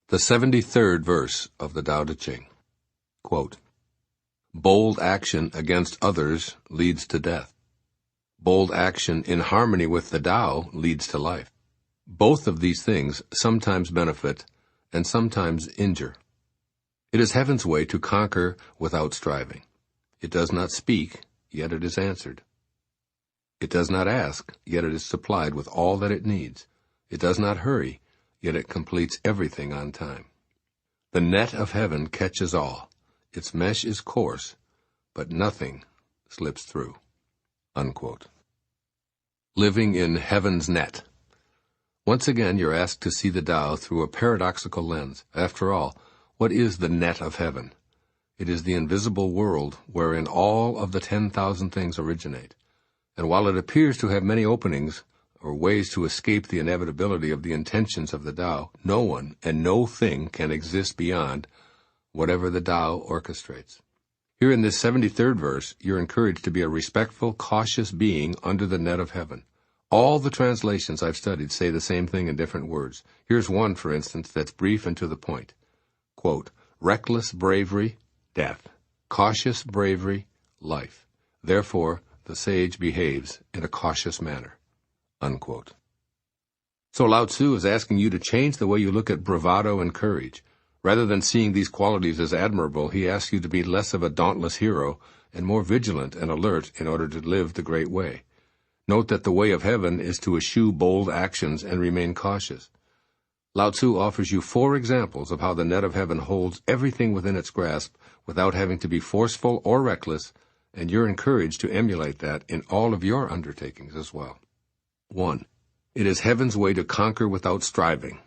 The 73rd verse of the Tao Te Ching. Quote, "Bold action against others leads to death. Bold action in harmony with the Tao leads to life. Both of these things sometimes benefit and sometimes injure. It is heaven's way to conquer without striving. It does not speak, yet it is answered. It does not ask, yet it is supplied with all that it needs. It does not hurry, yet it completes everything on time. The net of heaven catches all. Its mesh is coarse, but nothing slips through." Unquote. Living in heaven's net. Once again, you're asked to see the Tao through a paradoxical lens. After all, what is the net of heaven? It is the invisible world wherein all of the 10,000 things originate. And while it appears to have many openings, or ways to escape the inevitability of the intentions of the Tao, no one and no thing can exist beyond whatever the Tao orchestrates. Here in this 73rd verse, you're encouraged to be a respectful, cautious being under the net of heaven. All the translations I've studied say the same thing in different words. Here's one, for instance, that's brief and to the point. Quote, "Reckless bravery, death. Cautious bravery, life. Therefore, the sage behaves in a cautious manner." Unquote. So Lao Tzu is asking you to change the way you look at bravado and courage. Rather than seeing these qualities as admirable, he asks you to be less of a dauntless hero and more vigilant and alert in order to live the great way. Note that the way of heaven is to eschew bold actions and remain cautious. Lao Tzu offers you 4 examples of how the net of heaven holds everything within its grasp without having to be forceful or reckless, and you're encouraged to emulate that in all of your undertakings as well. 1. It is heaven's way to conquer without striving.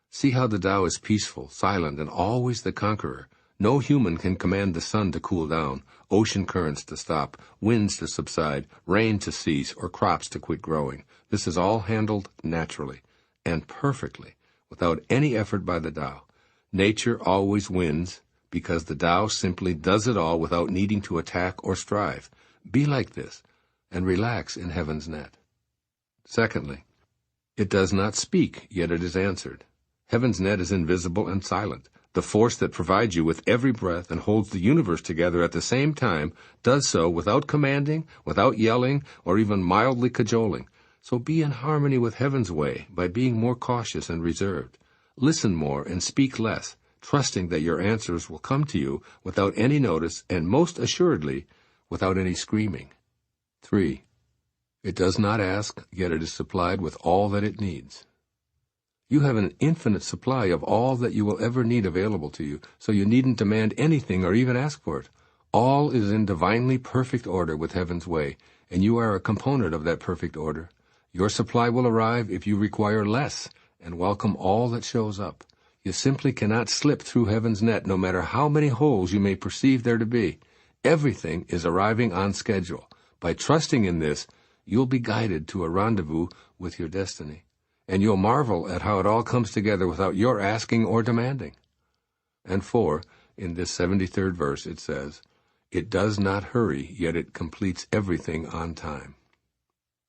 See how the Tao is peaceful, silent, and always the conqueror. No human can command the sun to cool down, ocean currents to stop, winds to subside, rain to cease, or crops to quit growing. This is all handled naturally and perfectly, without any effort by the Tao. Nature always wins because the Tao simply does it all without needing to attack or strive. Be like this and relax in heaven's net. Secondly, it does not speak, yet it is answered. Heaven's net is invisible and silent. The force that provides you with every breath and holds the universe together at the same time does so without commanding, without yelling, or even mildly cajoling. So be in harmony with heaven's way by being more cautious and reserved. Listen more and speak less, trusting that your answers will come to you without any notice and most assuredly without any screaming. 3. It does not ask, yet it is supplied with all that it needs. You have an infinite supply of all that you will ever need available to you, so you needn't demand anything or even ask for it. All is in divinely perfect order with heaven's way, and you are a component of that perfect order. Your supply will arrive if you require less and welcome all that shows up. You simply cannot slip through heaven's net no matter how many holes you may perceive there to be. Everything is arriving on schedule. By trusting in this, you'll be guided to a rendezvous with your destiny, and you'll marvel at how it all comes together without your asking or demanding. And 4, in this 73rd verse it says, "It does not hurry, yet it completes everything on time."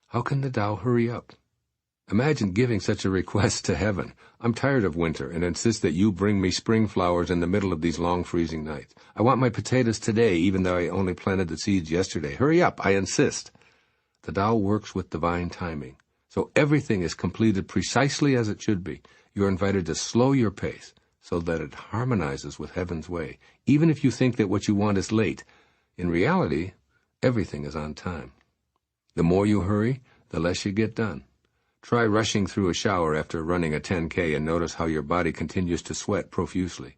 How can the Tao hurry up? Imagine giving such a request to heaven. "I'm tired of winter and insist that you bring me spring flowers in the middle of these long freezing nights. I want my potatoes today, even though I only planted the seeds yesterday. Hurry up, I insist." The Tao works with divine timing, so everything is completed precisely as it should be. You're invited to slow your pace so that it harmonizes with heaven's way, even if you think that what you want is late. In reality, everything is on time. The more you hurry, the less you get done. Try rushing through a shower after running a 10K and notice how your body continues to sweat profusely.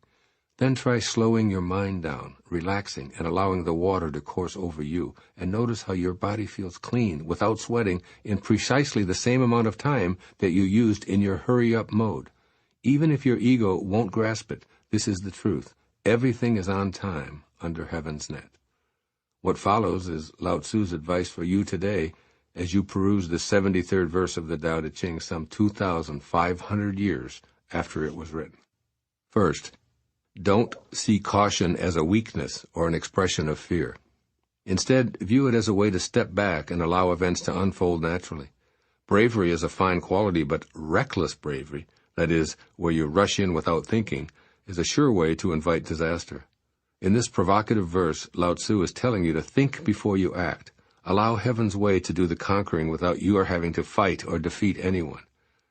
Then try slowing your mind down, relaxing, and allowing the water to course over you, and notice how your body feels clean, without sweating, in precisely the same amount of time that you used in your hurry-up mode. Even if your ego won't grasp it, this is the truth. Everything is on time under heaven's net. What follows is Lao Tzu's advice for you today as you peruse the 73rd verse of the Tao Te Ching some 2,500 years after it was written. First, don't see caution as a weakness or an expression of fear. Instead, view it as a way to step back and allow events to unfold naturally. Bravery is a fine quality, but reckless bravery, that is, where you rush in without thinking, is a sure way to invite disaster. In this provocative verse, Lao Tzu is telling you to think before you act. Allow heaven's way to do the conquering without you having to fight or defeat anyone.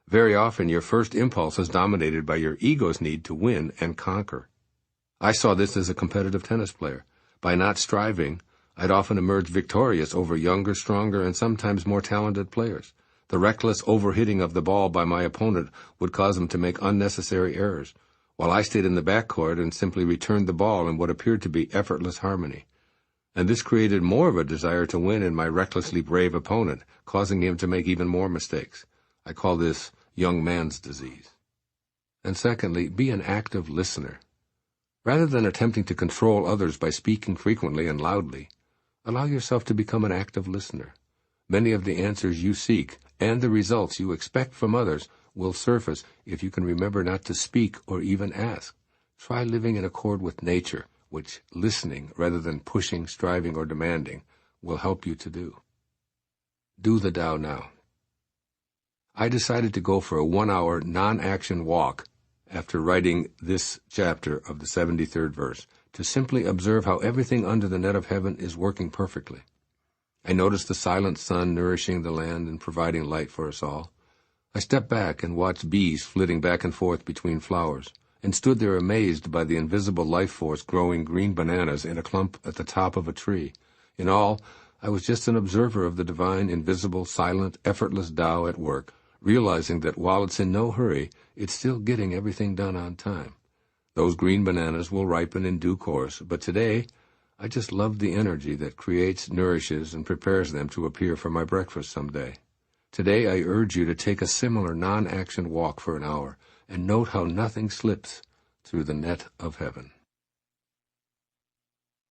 Very often, your first impulse is dominated by your ego's need to win and conquer. I saw this as a competitive tennis player. By not striving, I'd often emerge victorious over younger, stronger, and sometimes more talented players. The reckless overhitting of the ball by my opponent would cause him to make unnecessary errors, while I stayed in the backcourt and simply returned the ball in what appeared to be effortless harmony. And this created more of a desire to win in my recklessly brave opponent, causing him to make even more mistakes. I call this young man's disease. And secondly, be an active listener. Rather than attempting to control others by speaking frequently and loudly, allow yourself to become an active listener. Many of the answers you seek and the results you expect from others will surface if you can remember not to speak or even ask. Try living in accord with nature, which listening, rather than pushing, striving, or demanding, will help you to do. Do the Tao now. I decided to go for a 1-hour non-action walk after writing this chapter of the 73rd verse, to simply observe how everything under the net of heaven is working perfectly. I noticed the silent sun nourishing the land and providing light for us all. I stepped back and watched bees flitting back and forth between flowers, and stood there amazed by the invisible life force growing green bananas in a clump at the top of a tree. In all, I was just an observer of the divine, invisible, silent, effortless Tao at work, realizing that while it's in no hurry, it's still getting everything done on time. Those green bananas will ripen in due course, but today, I just love the energy that creates, nourishes, and prepares them to appear for my breakfast someday. Today I urge you to take a similar non-action walk for an hour, and note how nothing slips through the net of heaven.